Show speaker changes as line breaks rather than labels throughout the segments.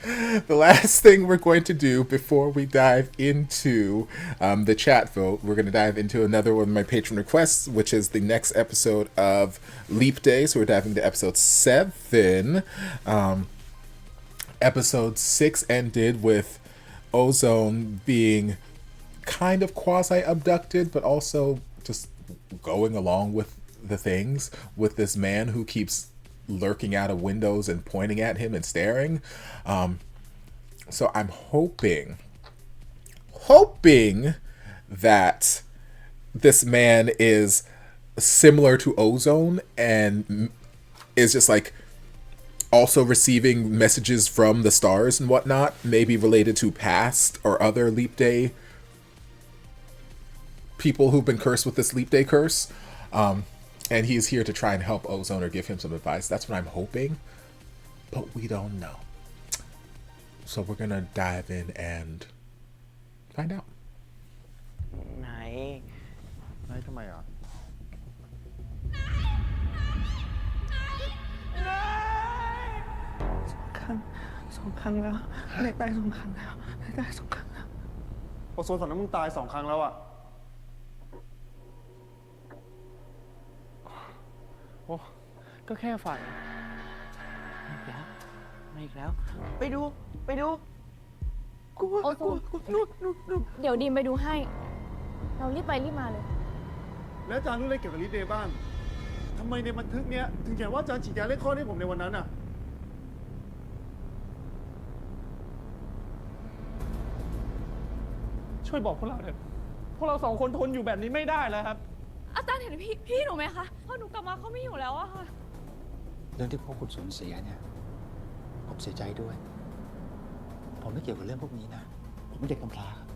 The last thing we're going to do before we dive into the chat vote, we're going to dive into another one of my patron requests, which is the next episode of Leap Day. So we're diving into episode 7. Episode 6 ended with Ozone being kind of quasi-abducted, but also just going along with the things with this man who keeps lurking out of windows and pointing at him and staring. So I'm hoping that this man is similar to Ozone and is just like also receiving messages from the stars and whatnot, maybe related to past or other Leap Day people who've been cursed with this Leap Day curse. And he's here to try and help Ozone or give him some advice. That's what I'm hoping, but we don't know. So we're gonna dive in and find out.
ไหนทำไมอ่ะสองครั้งแล้วเด็กตาย2 ครั้งแล้วพอโซนฝั่งนั้นมึงตาย2 ครั้งแล้วอ่ะโอ้ก็แค่ฝันไม่อีกแล้วไปดูกลัวนู่น
เดี๋ยวดีมไปดูให้เรารีบไปรีบมาเลย
แล้วอาจารย์รู้อะไรเกี่ยวกับลิเดย์บ้างทำไมในบันทึกเนี้ยถึงเขียนว่าอาจารย์ฉีดยาเล่นข้อให้ผมในวันนั้นอ่ะช่วยบอกพวกเราเถอะพวกเรา2 คนทนอยู่แบบนี้ไม่ได้แล้วครับ
อาจารย์เห็นพี่หนูไหมคะพอหนูกลับมาเขาไม่อยู่แล้วอะค่ะ
เรื่องที่พวกคุณสูญเสียเนี่ยผมเสียใจด้วยผมไม่เกี่ยวกับเรื่องพวกนี้นะผมเป็นเด็กกำพร้าครับ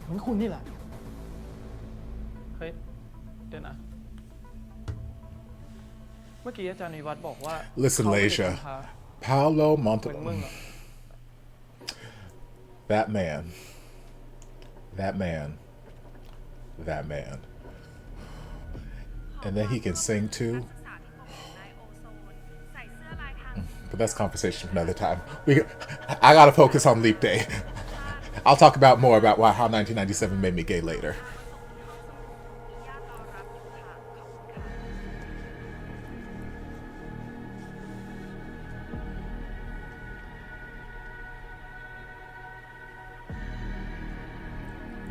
เหมือนคุณนี่แหละเฮ้ยเดี๋ยวนะเมื่อกี้อาจารย์นิวัฒน์บอกว่า
Listen, Leisha. Paolo Monte. That man. And then he can sing too. But that's conversation for another time. I gotta focus on Leap Day. I'll talk about more about how 1997 made me gay later.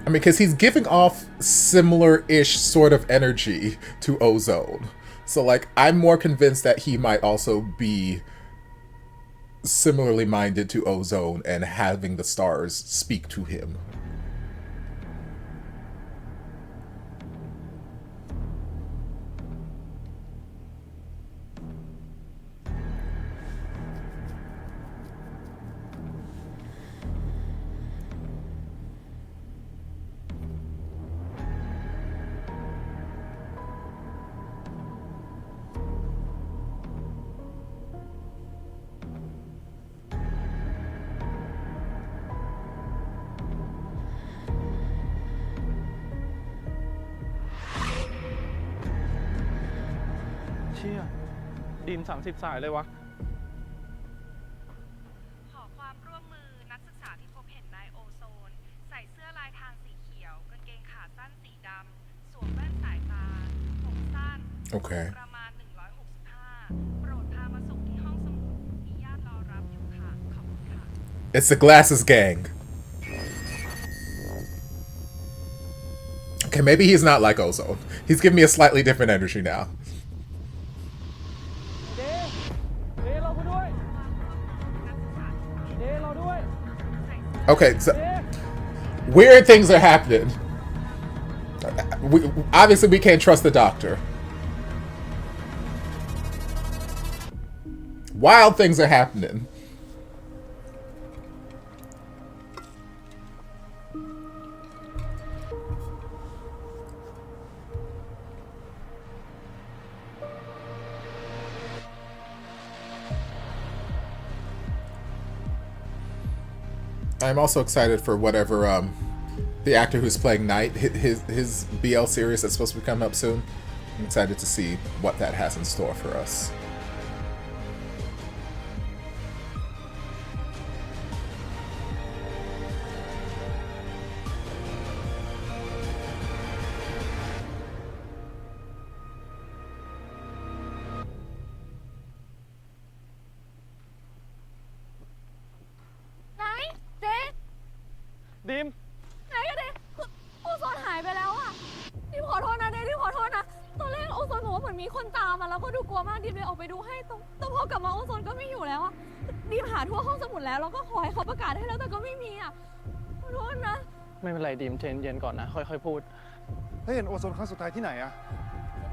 I mean, because he's giving off similar-ish sort of energy to Ozone. So, like, I'm more convinced that he might also be similarly minded to Ozone and having the stars speak to him.
เชี่ยดีม30 สายเลยวะ
ขอความร่วมมือนักศึกษาที่พบเห็นนายโอโซนใส่เสื้อลายทางสีเขียวกางเกงขาสั้นสีดำสวมแว่นสายตาผมสั้นประมาณ165โปรดพามาส่งที่ห้องสมุดมีญาติรอรับอยู่ค่ะขอบคุณค่ะ
It's the Glasses Gang. Okay, maybe he's not like Ozone. He's giving me a slightly different energy now. Okay, so weird things are happening. Obviously, we can't trust the doctor. Wild things are happening. I'm also excited for whatever the actor who's playing Knight, his BL series that's supposed to be coming up soon. I'm excited to see what that has in store for us.
ดิม
ไหนกันดิคือโอโซนหายไปแล้วอะดิมขอโทษนะดิมขอโทษนะตอนแรกโอโซนบอกว่าเหมือนมีคนตามมาแล้วก็ดูกลัวมากดิมเลยออกไปดูให้แต่พอกลับมาโอโซนก็ไม่อยู่แล้วอะดิมหาทั่วห้องสมุดแล้วก็ขอให้เขาประกาศให้แล้วแต่ก็ไม่มีอะขอโทษนะ
ไม่เป็นไรดิมเย็นก่อนนะค่อยๆพูดแล้วเห็นโอโซนครั้งสุดท้ายที่ไหนอะ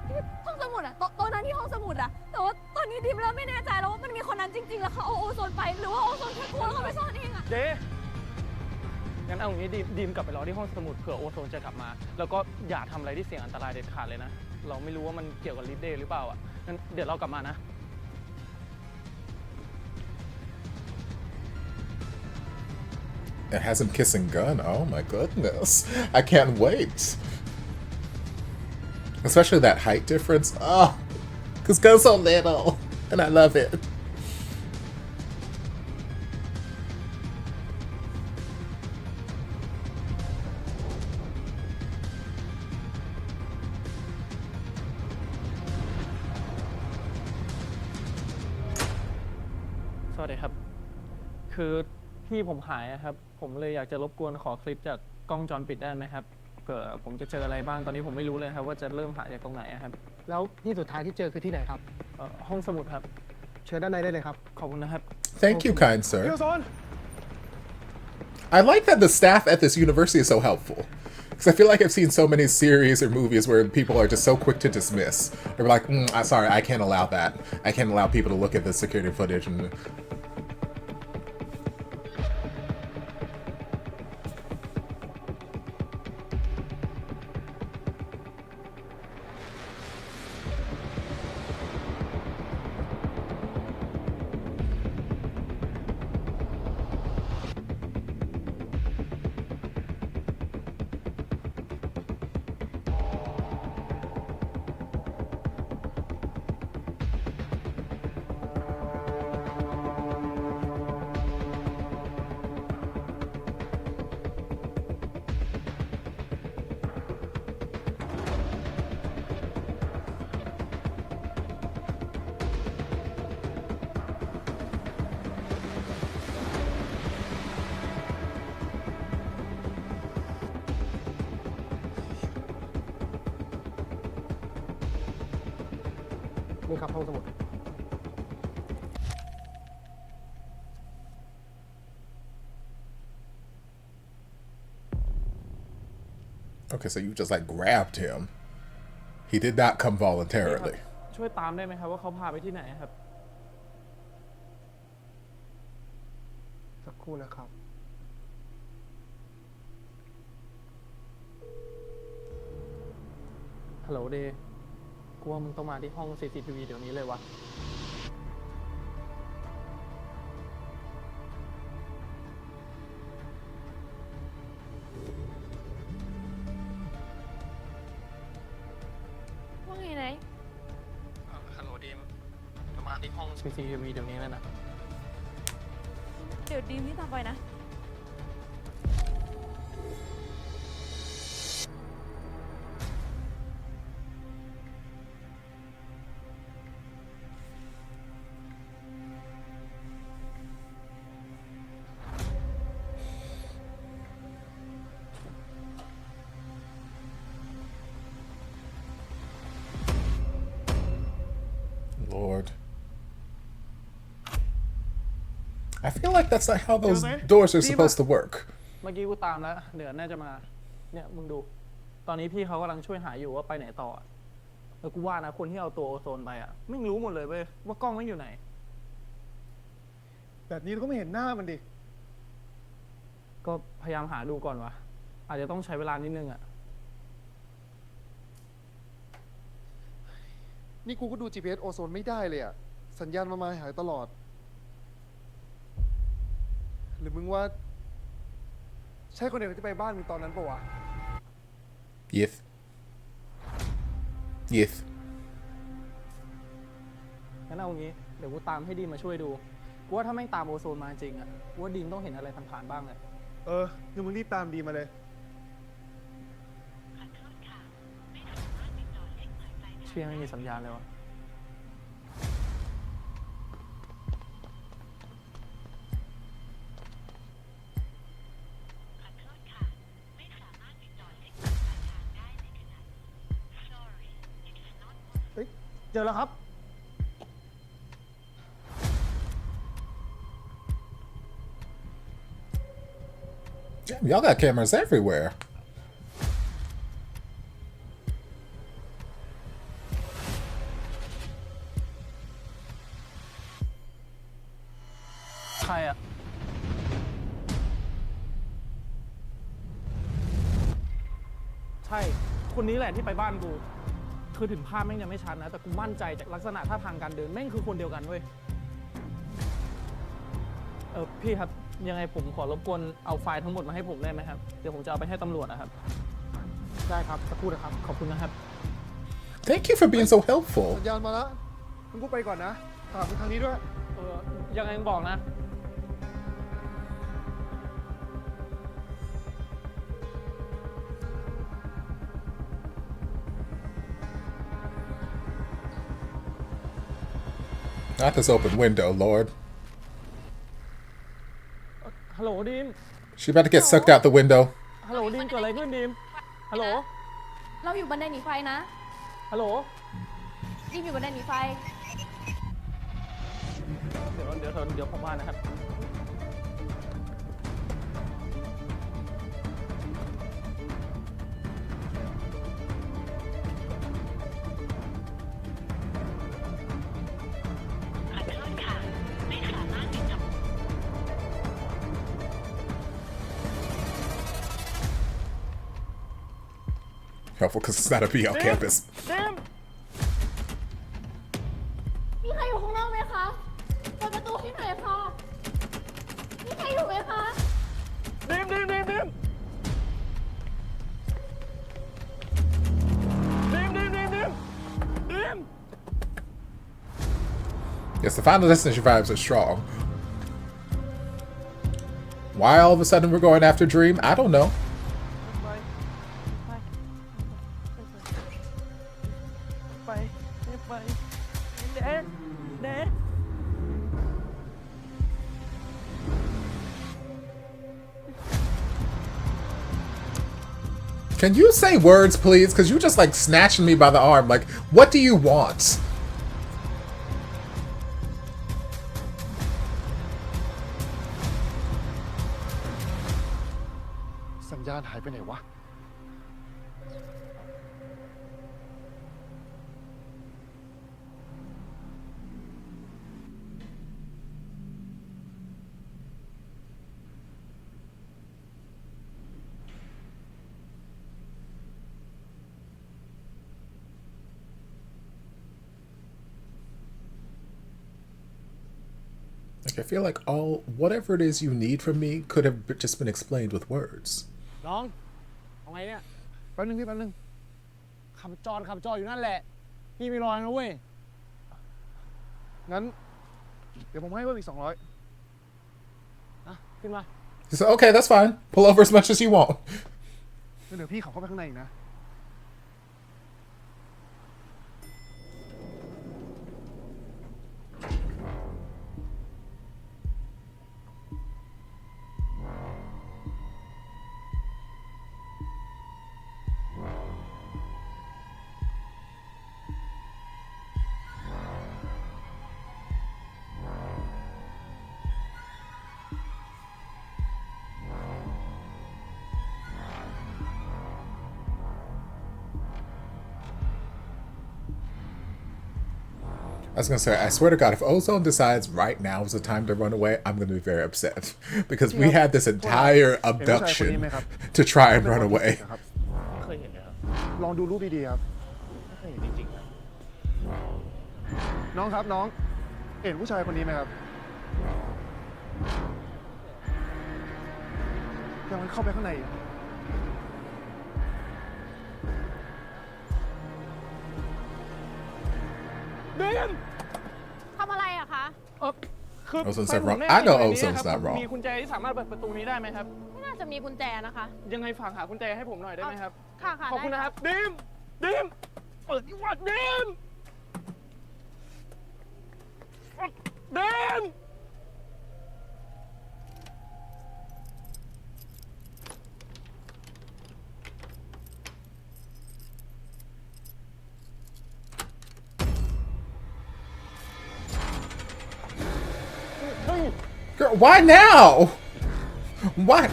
ที่ห้องสมุดอะตอนนั้นที่ห้องสมุดอะแต่ว่าตอนนี้ดิมเริ่มไม่แน่ใจแล้วว่ามันมีคนนั้นจริงๆแล้วเขาเอาโอโซนไปหรือว่าโอโซนแค่กลัวแล้วเขาไปซ่อนเองอะ
เจ๊งั้นเอาอย่างนี้ดิมกลับไปรอที่ห้องสมุดเผื่อโอโซนจะกลับมาแล้วก็อย่าทำอะไรที่เสี่ยงอันตรายเด็ดขาดเลยนะเราไม่รู้ว่ามันเกี่ยวกับลิฟเดย์หรือเปล่าอ่ะงั้นเดี๋ยวเรากลับมานะ
It has him kissing gun. Oh my goodness. I can't wait. Especially that height difference. Oh, because Gun's so little. And I love it.
สวัสดีครับคือพี่ผมหายครับผมเลยอยากจะรบกวนขอคลิปจากกล้องจรปิดได้ไหมครับเผื่อผมจะเจออะไรบ้างตอนนี้ผมไม่รู้เลยครับว่าจะเริ่มหาจากตรงไหนครับ
แล้วที่สุดท้ายที่เจอคือที่ไหนครับ
ห้องสมุดครับ
เชิญด้านในได้เลยครับ
ขอบคุณนะครับ
Thank you, kind sir. I like that the staff at this university is so helpful. Because I feel like I've seen so many series or movies where people are just so quick to dismiss. They're like, sorry, I can't allow that. I can't allow people to look at the security footage and
นี่ครับห้องสมุด
Okay, so you just like grabbed him. He did not come voluntarily.
ช่วยตามได้ไหมครับว่าเขาพาไปที่ไหนครับ
สักครู่นะครับ
ฮัลโหลเดย์กูว่ามึงต้องมาที่ห้อง CCTV เดี๋ยวนี้เลยวะ
ว่าไงไหน
ฮัลโหลดีมจะมาที่ห้อง CCTV เดี๋ยวนี้เลยนะ
เดี๋ยวดีมนี่ตามไปนะ
Lord. I feel like that's not how those doors are supposed to work.
เมื่อกี้กูตามแล้วเดี๋ยวน่าจะมาเนี่ยมึงดูตอนนี้พี่เขากำลังช่วยหาอยู่ว่าไปไหนต่อแล้วกูว่านะคนที่เอาตัวโอโซนไปไม่รู้หมดเลยเว้ยว่ากล้องไม่อยู่ไหน
แบบนี้เราก็ไม่เห็นหน้ามันดิ
ก็พยายามหาดูก่อนวะอาจจะต้องใช้เวลานิดนึง
นี่กูก็ดู GPS โอโซนไม่ได้เลยอะสัญญาณมาหายตลอดหรือมึงว่าใช่คนเดียวที่ไปบ้านมึงตอนนั้นปะวะ
Yes. Yes.
งั้นเอางี้เดี๋ยวกูตามให้ดีมมาช่วยดูกูว่าถ้าไม่ตามโอโซนมาจริงกูว่าดีมต้องเห็นอะไรผ่านๆบ้างเลย
งั้นมึงรีบตามดีมาเลย
เชี่ยไม่มีสัญญาณเลยวะ เจอแล้วครับ
Damn, y'all got cameras everywhere.
ใครอ่ะ ใช่ คนนี้แหละที่ไปบ้านกู คือถึงภาพแม่งยังไม่ชัดนะ แต่กูมั่นใจจากลักษณะท่าทางการเดินแม่งคือคนเดียวกันเว้ย พี่ครับ ยังไงผมขอรบกวนเอาไฟล์ทั้งหมดมาให้ผมได้ไหมครับ เดี๋ยวผมจะเอาไปให้ตำรวจนะครับ ได้ครับสักครู่นะครับ ขอบคุณนะครับ
Thank you for being so helpful.
สัญญาณมาแล้วมึงกูไปก่อนนะถามมึงทางนี้ด้วย
ยังไงบอกนะ
Not this open window, Lord.
ฮัลโหลดีม
She about to get sucked out the window.
ฮัลโหลดีมเกิดอะไรขึ้นดีม ฮัลโหล
เราอยู่บันไดหนีไฟนะ
ฮัลโหล
รีบอยู่บันไดหนีไฟ
เดี๋ยวผมมานะครับ
Helpful because it's not a BL campus.
มีใครอยู่ข้างนอกไหมคะเปิดประตูให้หน่อยค่ะ มีใครอยู่ไหมคะ
ดีม
Yes, the Final Destination vibes are strong. Why all of a sudden we're going after Dream? I don't know. Can you say words, please? Because you just like snatching me by the arm. Like, what do you want?
สัญญาณหายไปไหนวะ
Like, I feel like whatever it is you need from me could have just been explained with words.
น้องเอาไงเนี่ย
แป๊บนึงพี่แป๊บนึง
ขับจออยู่นั่นแหละ พี่ไม่รอนะเว้ย
งั้น เดี๋ยวผมให้เพิ่มอีก200
ขึ้นมา
He said, okay, that's fine. Pull over as much as you want.
เดี๋ยวพี่ขับเข้าไปข้างในอีกนะ
I was gonna say, I swear to God, if Ozone decides right now is the time to run away, I'm gonna be very upset because we had this entire abduction to try and run away.
เคยเห็นไหมครับ
ลองดูรูปดีๆครับ
ไม่เคยเห็นจริงๆครับ
น้องครับน้อง เห็นผู้ชายคนนี้ไหมครับยังมันเข้าไปข้างในอยู่
ดีม
ทำอะไรอะคะ
คือ
Ozone's
แฟน
not
ผม
wrong.
แน่
I know
อยู่ในนี้
Ozone's
ครับ
not wrong.
มีกุญแจที่สามารถเปิดประตูนี้ได้ไหมครับ
ไม่น่าจะมีกุญแจนะคะ
ยังไงฝากหากุญแจให้ผมหน่อยได้ไหมครับ
ค่ะ
ขอบคุณนะครับดีมเปิดที่วัดดีม
Girl, why now? Why?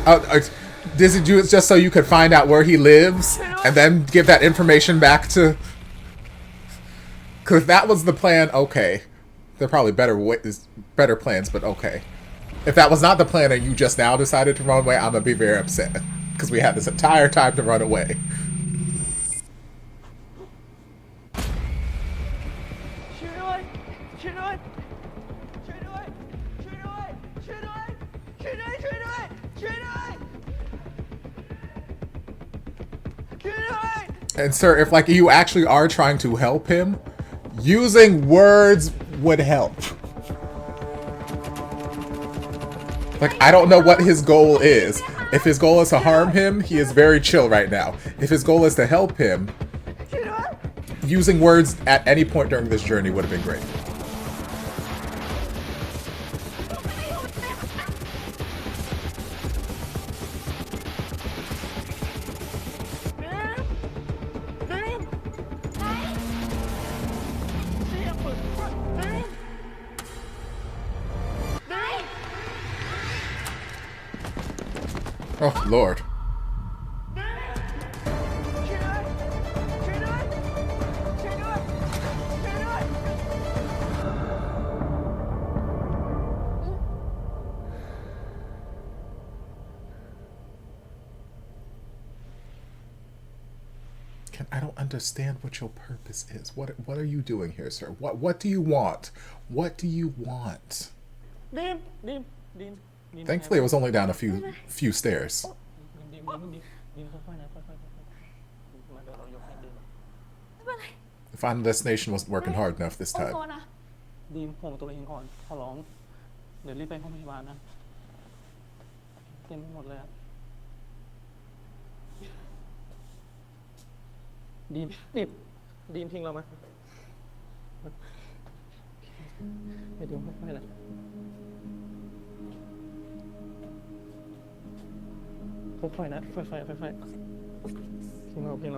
Did you do it just so you could find out where he lives and then give that information back to? Because if that was the plan, okay. There are probably better plans, but okay. If that was not the plan and you just now decided to run away, I'm gonna be very upset. Because we had this entire time to run away. And sir, if like you actually are trying to help him, using words would help. Like, I don't know what his goal is. If his goal is to harm him, he is very chill right now. If his goal is to help him, using words at any point during this journey would have been great. Oh, Lord. I don't understand what your purpose is. What are you doing here, sir? What do you want? What do you want?
Dean.
Thankfully, it was only down a few stairs. The final destination wasn't working hard enough this time.
ดีมผมตัวเองก่อนขอร้องเดี๋ยวรีบไปห้องพยาบาลนะเต็มไปหมดเลยอะดีมทิ้งเราไหมไปดีมค่อยๆแหละค่อยๆนะค่อยๆพิงเรา
ได้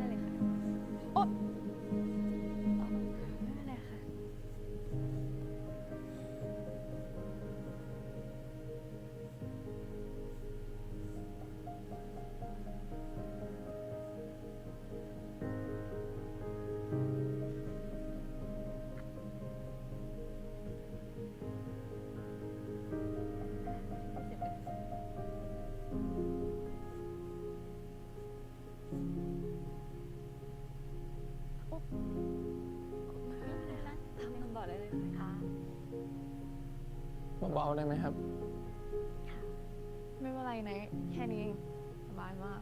เลยค่ะโอ๊ยไม่เป็นไรค่ะทำต่อได้เลยค่ะ
เบาๆได้ไหมครับ
ไม่เป็นไรนะแค่นี้เองสบายมาก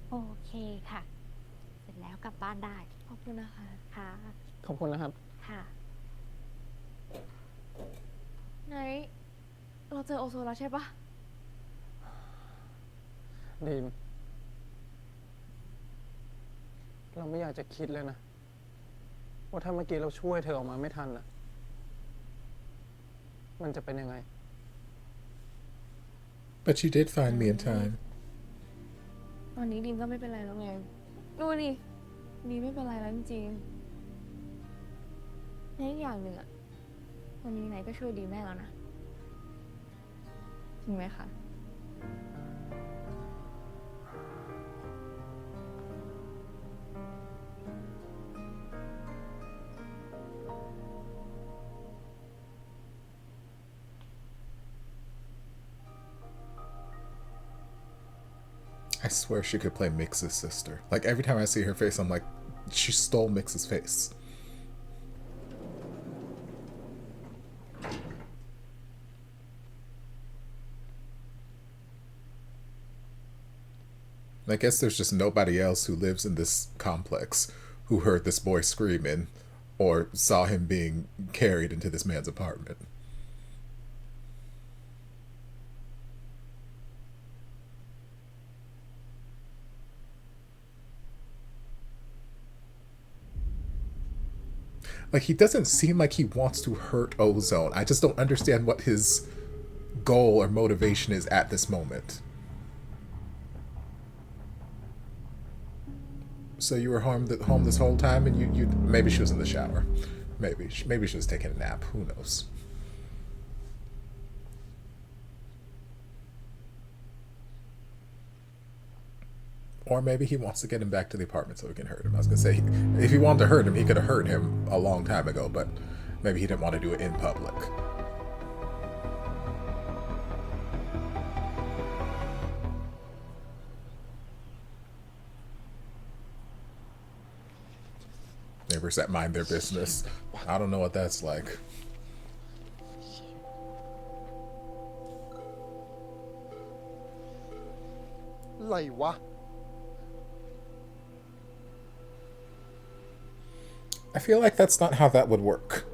โอเคค่ะ เสร็จแล้วกลับบ้านได้ ขอบคุณนะคะ ค่ะ
ขอบคุณนะครับ
ค่ะไหนเราเจอโอโซนแล้วใช่ปะ
ดีมเราไม่อยากจะคิดเลยนะว่าถ้าเมื่อกี้เราช่วยเธอออกมาไม่ทันนะมันจะเป็นยังไง
But you did find me in time.
ตอนนี้ดีมก็ไม่เป็นไรแล้วไงดูดิดีมไม่เป็นไรแล้วจริงๆและอีกอย่างหนึ่งอะวันนี้ไหนก็ช่วยดีมแม่แล้วนะจริงไหมคะ
I swear she could play Mix's sister. Like, every time I see her face, I'm like, she stole Mix's face. I guess there's just nobody else who lives in this complex who heard this boy screaming or saw him being carried into this man's apartment. Like, he doesn't seem like he wants to hurt Ozone. I just don't understand what his goal or motivation is at this moment. So you were home this whole time, and you maybe she was in the shower. Maybe she was taking a nap. Who knows? Or maybe he wants to get him back to the apartment so he can hurt him. I was gonna say, if he wanted to hurt him, he could have hurt him a long time ago, but maybe he didn't want to do it in public. Neighbors that mind their business. I don't know what that's like. I feel like that's not how that would work.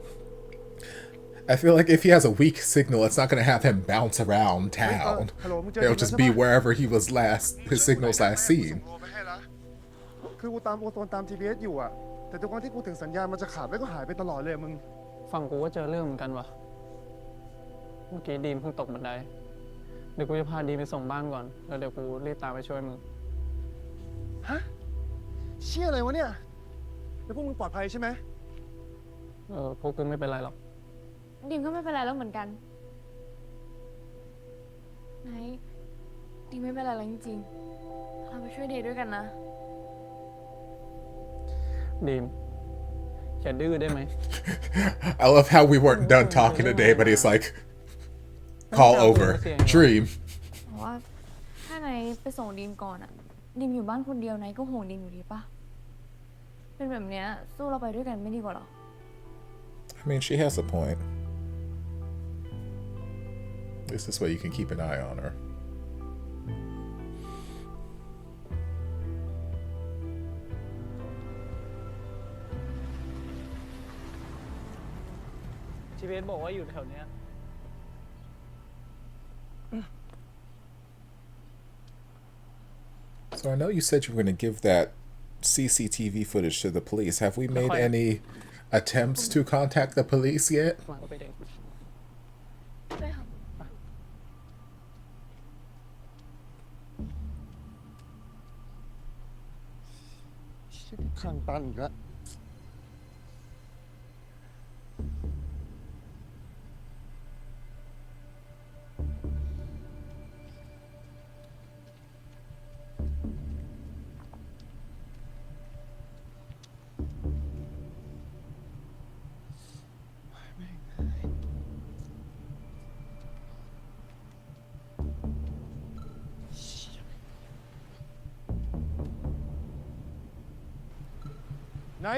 I feel like if he has a weak signal, it's not going to have him bounce around town. It'll just be wherever he was his signal's last seen.
คือกูตามโอโซนตาม GPS อยู่อะแต่ทุกครั้งที่กูถึงสัญญาณมันจะขาดแล้วก็หายไปตลอดเลยมึง
ฝั่งกูก็เจอเรื่องเหมือนกันวะเมื่อกี้ดีมเพิ่งตกบันไดเดี๋ยวกูจะพาดีมไปส่งบ้านก่อนแล้วเดี๋ยวกูรีบตามไปช่วยมึง
ฮะเชี่ยอะไรวะเนี่ยแล้วพวกมึงปลอดภัยใช่ไหม
พวกกูไม่เป็นไรหรอก
ดิมก็ไม่เป็นไรแล้วเหมือนกันไหนดิมไม่เป็นไรแล้วจริงๆเราไปช่วยเดย์ด้วยกันนะ
ดีมอย่าดื้อได้ไหม
I love how we weren't done talking today, but he's like, call over. Dream.
เพราะว่าถ้านายไปส่งดิมก่อนอะดิมอยู่บ้านคนเดียวนายก็ห่วงดิมอยู่ดีปะเป็นแบบเนี้ยสู้เราไปด้วยกันไม่ดีกว่าหรอ
I mean, she has a point. At least this way you can keep an eye on her.
GPS บอกว่าอยู่แถวเนี้ย
So I know you said you were going to give that CCTV footage to the police. Have we made any attempts to contact the police yet?
มาก็ไปเด็ก
ทางตันอีกแล้ว ไหน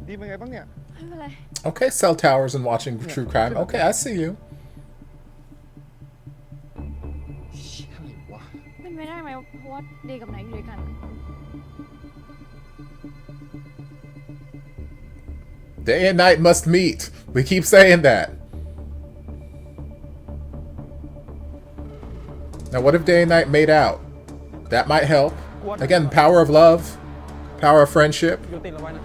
ดีเป็นไงบ้างเนี่ย
ไม่เป็นไร
Okay, cell towers and watching true crime. Okay, I see you.
เชี่ยอะไรวะ
เป็นไม่ได้ไหมเพราะว่าเดย์กับนายอยู่ด้วยกัน
Day and night must meet. We keep saying that. Now, what if day and night made out? That might help. Again, power of love, power of friendship.
อยู่ติดเราไว้นะ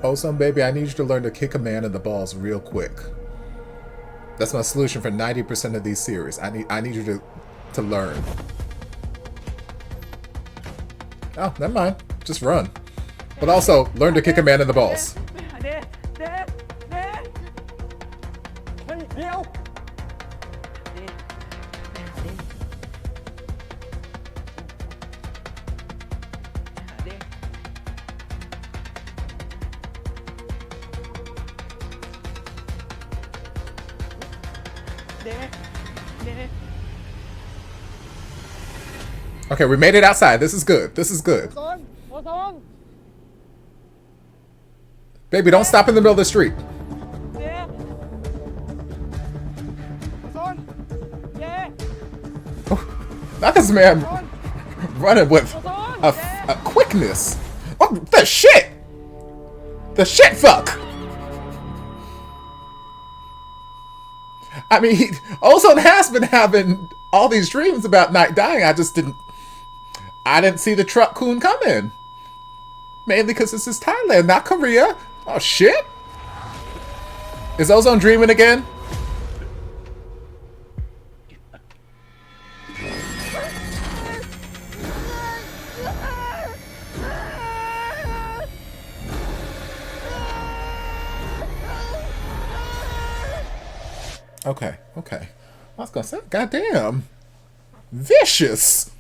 Ozone, baby, I need you to learn to kick a man in the balls real quick. That's my solution for 90% of these series. I need you to learn. Oh, never mind. Just run. But also, learn to kick a man in the balls.
เดเฮ้ยเดี๋ยว
Okay, we made it outside. This is good. This is good.
โอโซน
Baby, don't stop in the middle of the street. Not this man running with a quickness. Oh, the shit! The shit fuck! I mean, Ozone has been having all these dreams about Night dying. I didn't see the truck coon coming. Mainly because this is Thailand, not Korea. Oh shit! Is Ozone dreaming again? Okay, okay. I was gonna say, goddamn. Vicious!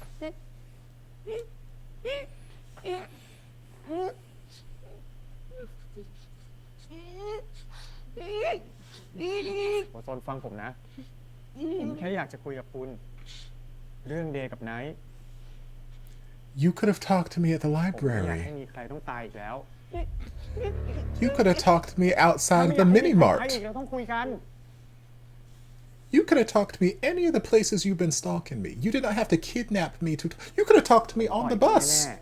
โอโซนฟังผมนะ ผมแค่อยากจะคุยกับคุณ เรื่องเดย์กับไนท์
You could have talked to me at the
ผมไม่อยาก
library.
ให้มีใครต้องตายอีกแล้ว
You could have talked to me
ถ้า
outside
ไม่
of
อยา
the
กให้
mini
มีใครตายอีก
mart.
เราต้องคุยกัน
You could have talked to me any of the places you've been stalking me. You did not have to kidnap me to. You could have talked to me
ปล่
on
อย
the
คุณ
bus.
แน่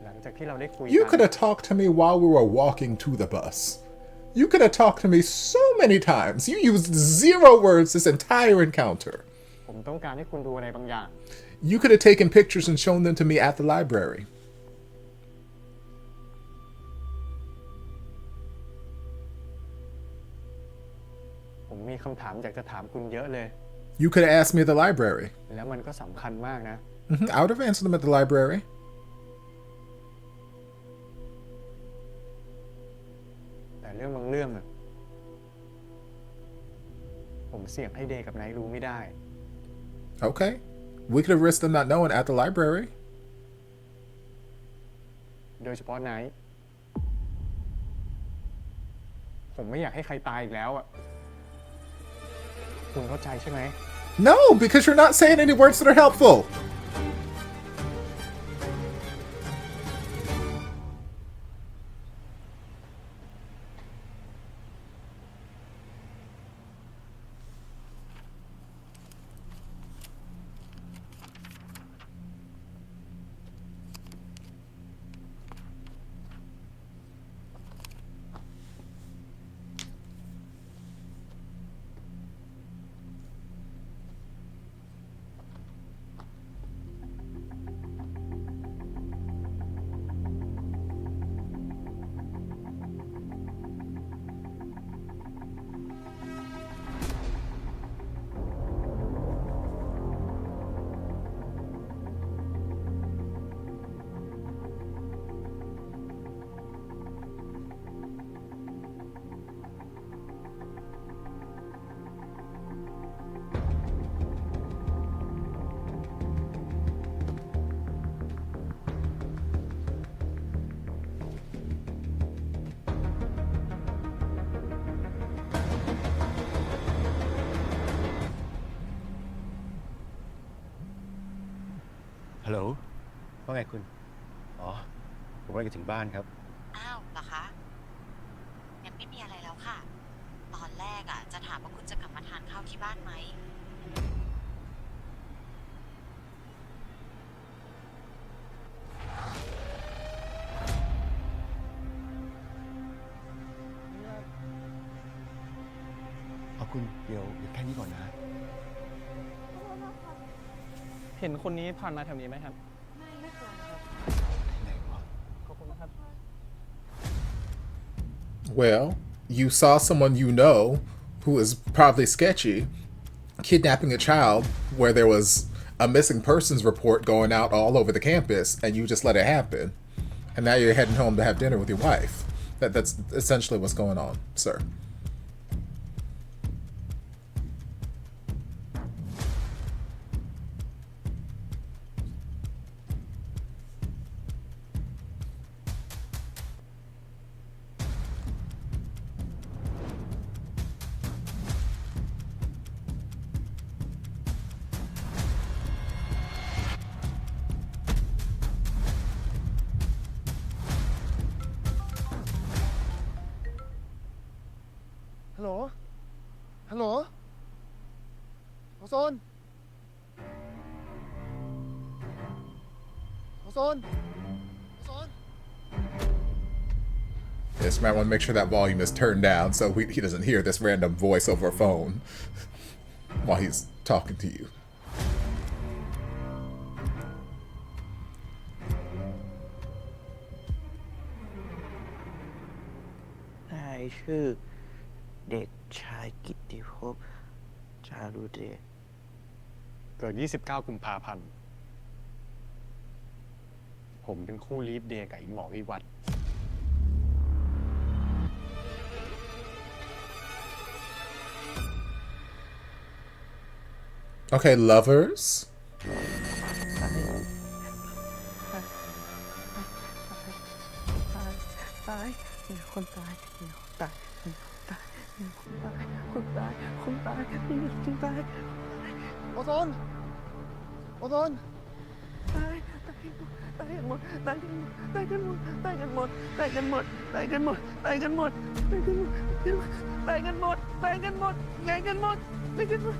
ๆหลังจากที่เราได้คุย
You
กั
could have talked to me while we were walking to the bus. You could have talked to me so many times. You used 0 words this entire encounter.
ผมต้องการให้คุณดูอะไรบางอย่าง
You could have taken pictures and shown them to me at the library.
ผมมีคำถามอยากจะถามคุณเยอะเลย
You could have asked me at the library.
แล้วมันก็สำคัญมากนะ
I would have answered them at the library.
แต่เรื่องบางเรื่องอะผมเสี่ยงให้เดย์กับไนท์รู้ไม่ได้
Okay. We could have risked them not knowing at the library.
โดยเฉพาะไนท์ผมไม่อยากให้ใครตายอีกแล้วอ่ะ คุณเข้าใจใช่ไหม
No, because you're not saying any words that are helpful.
ฮัลโหลว่าไงคุณ อ๋อ ผมกำลังจะถึงบ้านครับ
อ้าวเหรอคะ งั้นไม่มีอะไรแล้วค่ะ ตอนแรกจะถามว่าคุณจะกลับมาทานข้าวที่บ้านไหม
เอาคุณเดี๋ยวแค่นี้ก่อนนะ
เห็นคนนี้ผ่านมาแถวนี้ไหมครับ
ไม่เคยครับ
ไหนวะ
ขอบคุณนะครับ
Well, you saw someone you know who is probably sketchy kidnapping a child where there was a missing persons report going out all over the campus and you just let it happen. And now you're heading home to have dinner with your wife. That's essentially what's going on, sir.
Hello? Hello? โอโซน Ozone.
Yes, might want to make sure that volume is turned down so he doesn't hear this random voice over a phone while he's talking to you.
นายชื่อเด็กชายกิตติภพจารุเดช
เกิด 29 กุมภาพันธ์ ผมเป็นคู่ลีฟเดย์กับอีหมอวิวัฒน์
Okay, lovers.
ตายมีคนตายมีคนตายมีคนตายมีคนตายคนตายคนตายมีคนตาย
Ozone. Ozone.
ตายตายกันหมดตายกันหมดตายกันหมดตายกันหมดตายกันหมดตายกันหมดตายกันหมดตายกันหมดตายกันหมดตายกันหมดตายกันหมด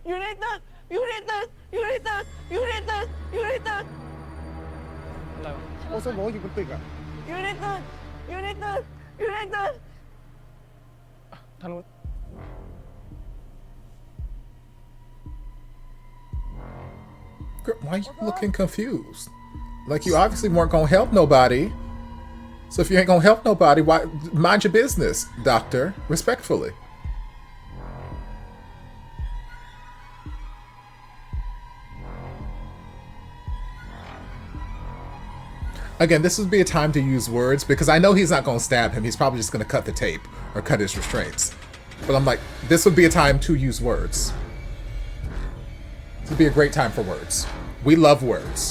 อยู่ในตึกอยู่ในตึกอยู่ในตึกอยู่ในตึกอยู่ในตึก
อะไรวะ
โอโซนบอกว่าอยู่บนตึกอ่ะ
อยู่ในตึกอยู่ในตึกอยู่ในตึก
ทางนู้น
Girl, why are you looking confused? Like you obviously weren't gonna help nobody. So if you ain't gonna help nobody, why mind your business, doctor? Respectfully. Again, this would be a time to use words because I know he's not going to stab him. He's probably just going to cut the tape or cut his restraints. But I'm like, this would be a time to use words. This would be a great time for words. We love words.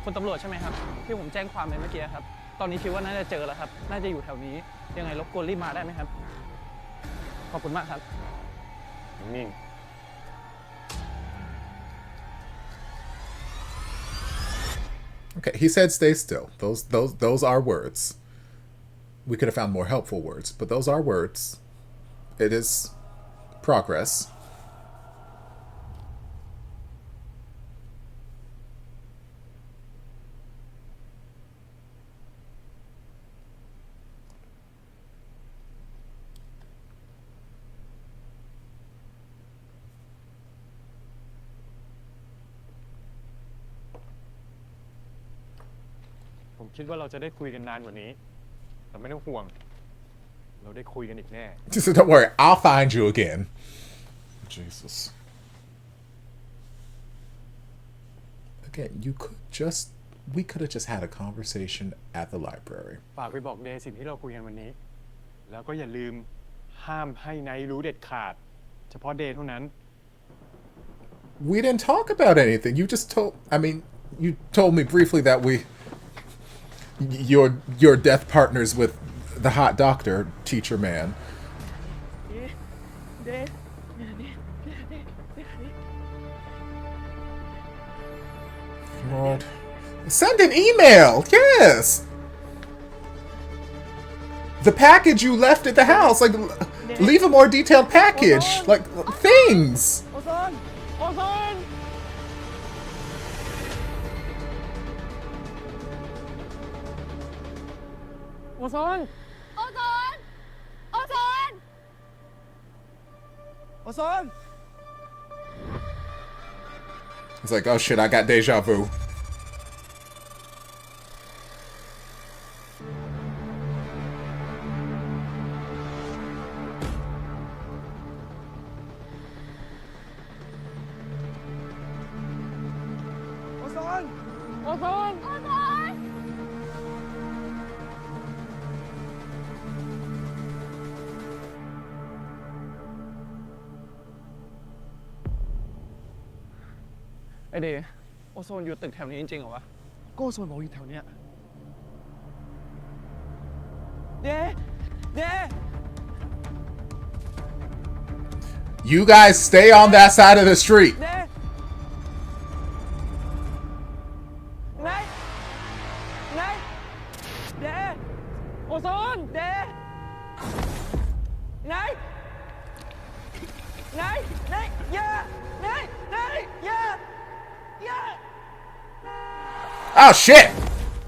คุณตำรวจใช่ไหมครับที่ผมแจ้งความไปเมื่อกี้ครับตอนนี้คิดว่าน่าจะเจอแล้วครับน่าจะอยู่แถวนี้ยังไงรบกวนรีบมาได้ไหมครับขอบคุณมากครับ
นิ่ง
Okay, he said stay still. Those are words. We could have found more helpful words, but those are words. It is progress.
ๆ ผมคิดว่าเราจะได้คุยกันนานกว่านี้ แต่ไม่ต้องห่วง เราได้คุยกันอีกแน่
So don't worry, I'll find you again. Jesus. Again, we could have just had a conversation at the library.
ฝากไปบอกเดย์สิ่งที่เราคุยกันวันนี้ แล้วก็อย่าลืมห้ามให้ไนท์รู้เด็ดขาด เฉพาะเดย์เท่านั้น
We didn't talk about anything. You told me briefly that your death partners with the hot doctor, teacher man. Lord. Send an email, yes! The package you left at the house, like, leave a more detailed package, like, things!
Ozone! Ozone!
Ozone!
Ozone! Ozone!
Ozone!
It's like, oh shit, I got deja vu.
Ozone!
Ozone!
Ozone!
ไอเดย์โอโซนอยู่ตึกแถวนี้จริงๆเหรอวะ
ก็โอโซนบอกอยู่แถวเนี้ย
You guys stay on that side of the street. Oh, shit!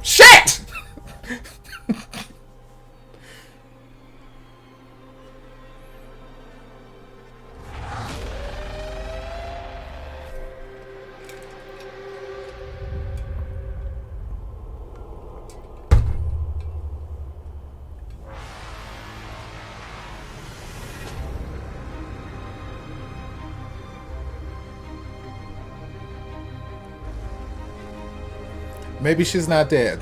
Shit! Maybe she's not dead.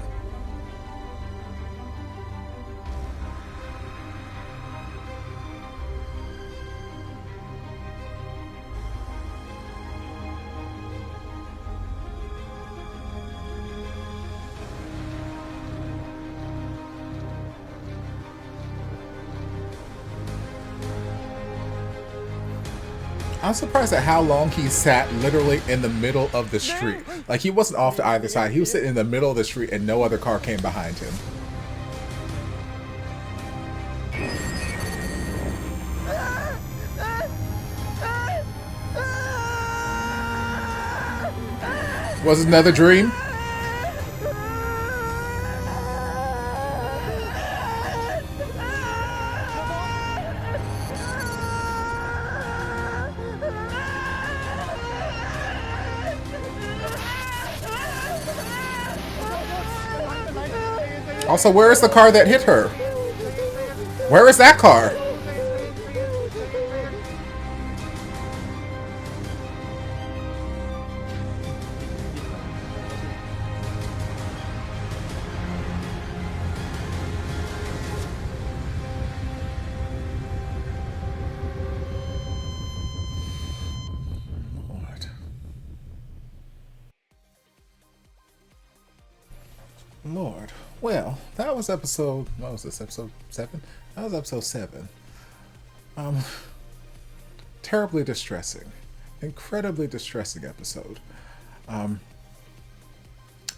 I'm surprised at how long he sat literally in the middle of the street. Like, he wasn't off to either side. He was sitting in the middle of the street and no other car came behind him. Was it another dream? Also, where is the car that hit her? Where is that car? Lord. Well, that was episode... What was this? Episode 7? That was episode 7. Terribly distressing. Incredibly distressing episode.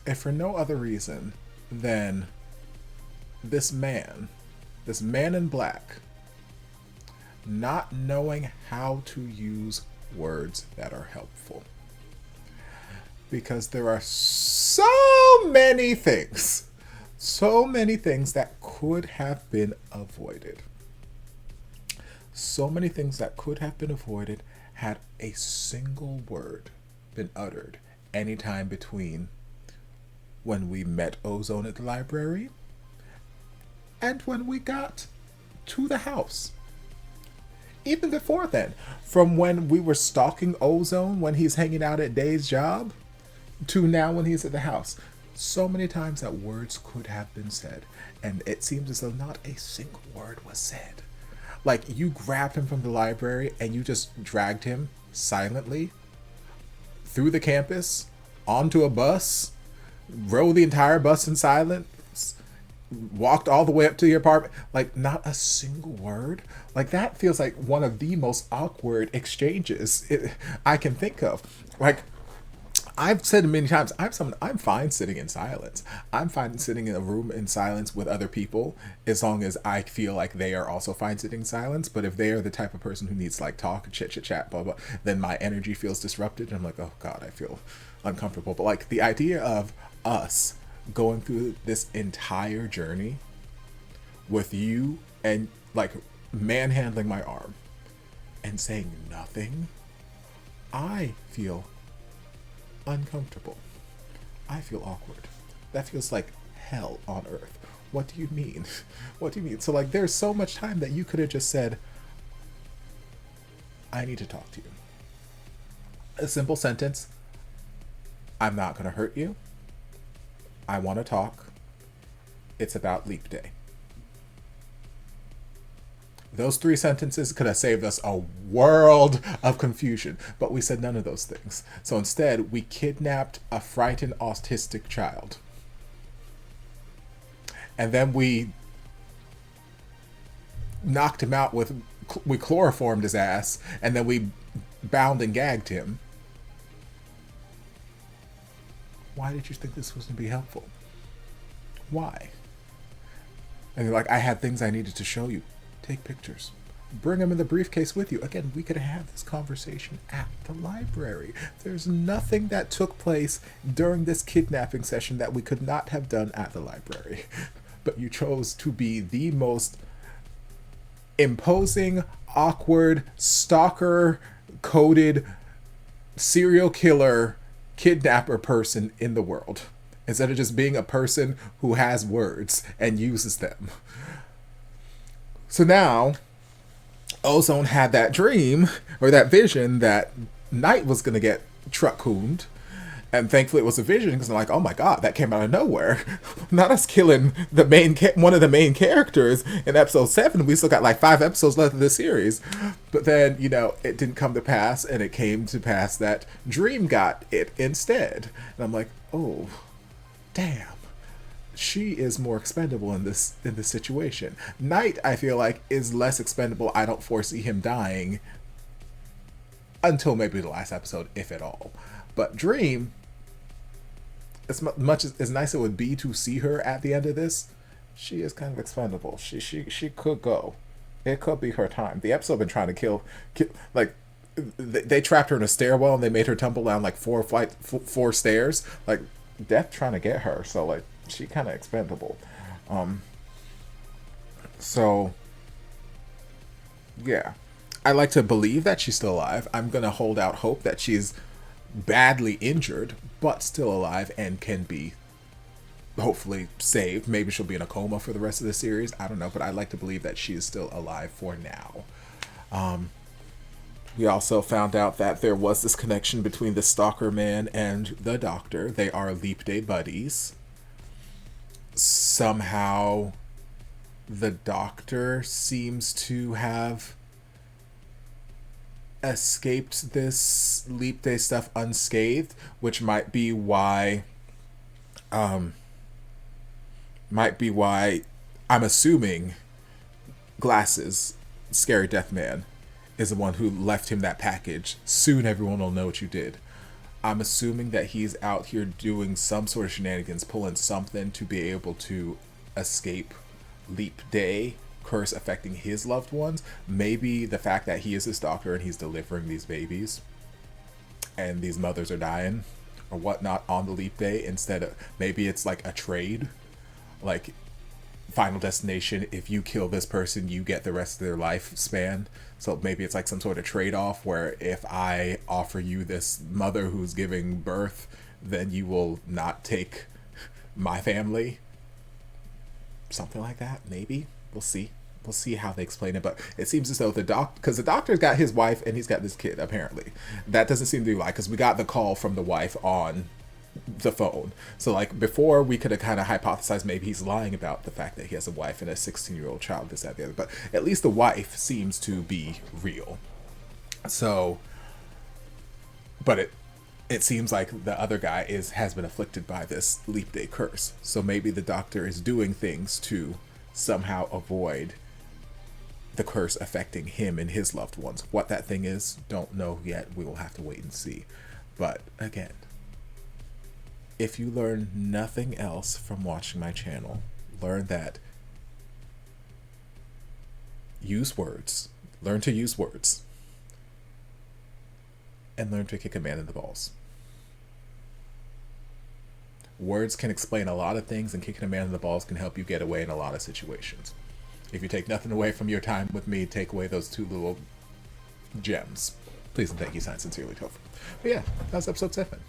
If for no other reason than this man in black, not knowing how to use words that are helpful. Because there are so many things that could have been avoided. So many things that could have been avoided had a single word been uttered anytime between when we met Ozone at the library and when we got to the house. Even before then, from when we were stalking Ozone when he's hanging out at Day's job to now when he's at the house. So many times that words could have been said, and it seems as though not a single word was said. Like, you grabbed him from the library and you just dragged him silently through the campus, onto a bus, rode the entire bus in silence, walked all the way up to your apartment. Like, not a single word. Like, that feels like one of the most awkward exchanges I can think of. Like, I've said many times, I'm fine sitting in silence. I'm fine sitting in a room in silence with other people as long as I feel like they are also fine sitting in silence. But if they are the type of person who needs to like talk, chat, blah, blah, then my energy feels disrupted. And I'm like, oh God, I feel uncomfortable. But like the idea of us going through this entire journey with you and like manhandling my arm and saying nothing, I feel uncomfortable. I feel awkward. That feels like hell on earth. What do you mean? What do you mean? So like there's so much time that you could have just said, I need to talk to you. A simple sentence. I'm not going to hurt you. I want to talk. It's about leap day. Those 3 sentences could have saved us a world of confusion, but we said none of those things. So instead, we kidnapped a frightened autistic child. And then we knocked him out we chloroformed his ass, and then we bound and gagged him. Why did you think this was going to be helpful? Why? And you're like, I had things I needed to show you. Take pictures. bring him in the briefcase with you. Again, we could have this conversation at the library. There's nothing that took place during this kidnapping session that we could not have done at the library. But you chose to be the most imposing, awkward, stalker-coded serial killer kidnapper person in the world, instead of just being a person who has words and uses them. So now Ozone had that dream, or that vision, that Knight was going to get truck-cooned. And thankfully it was a vision, because I'm like, oh my god, that came out of nowhere. Not us killing the one of the main characters in episode 7. We still got like 5 episodes left of this series. But then, you know, it didn't come to pass, and it came to pass that Dream got it instead. And I'm like, oh, damn. She is more expendable in this situation. Knight, I feel like, is less expendable. I don't foresee him dying until maybe the last episode, if at all. But Dream, as much as nice it would be to see her at the end of this, she is kind of expendable. She could go. It could be her time. The episode been trying to kill like, they trapped her in a stairwell and they made her tumble down like 4 stairs. Like, death trying to get her. So like, she kind of expendable. So yeah, I like to believe that she's still alive. I'm gonna hold out hope that she's badly injured but still alive and can be hopefully saved. Maybe she'll be in a coma for the rest of the series, I don't know, but I like to believe that she is still alive for now. We also found out that there was this connection between the stalker man and the doctor. They are Leap Day buddies. Somehow the doctor seems to have escaped this Leap Day stuff unscathed, which might be why I'm assuming Glasses, Scary Death Man, is the one who left him that package. Soon everyone will know what you did. I'm assuming that he's out here doing some sort of shenanigans, pulling something to be able to escape Leap Day curse affecting his loved ones. Maybe the fact that he is his doctor and he's delivering these babies and these mothers are dying or whatnot on the Leap Day, instead of, maybe it's like a trade, like Final Destination, if you kill this person you get the rest of their lifespan. So maybe it's like some sort of trade-off where if I offer you this mother who's giving birth, then you will not take my family. Something like that, maybe. We'll see. We'll see how they explain it, but it seems as though because the doctor's got his wife and he's got this kid, apparently. That doesn't seem to be like, because we got the call from the wife on the phone. So like, before we could have kind of hypothesized maybe he's lying about the fact that he has a wife and a 16-year-old child, this, that, the other, but at least the wife seems to be real. So, but it seems like the other guy has been afflicted by this Leap Day curse. So maybe the doctor is doing things to somehow avoid the curse affecting him and his loved ones. What that thing is, don't know yet. We will have to wait and see. But again, if you learn nothing else from watching my channel, learn that use words, learn to use words, and learn to kick a man in the balls. Words can explain a lot of things, and kicking a man in the balls can help you get away in a lot of situations. If you take nothing away from your time with me, take away those 2 little gems. Please and thank you, signed sincerely, Topher. But yeah, that was episode 7.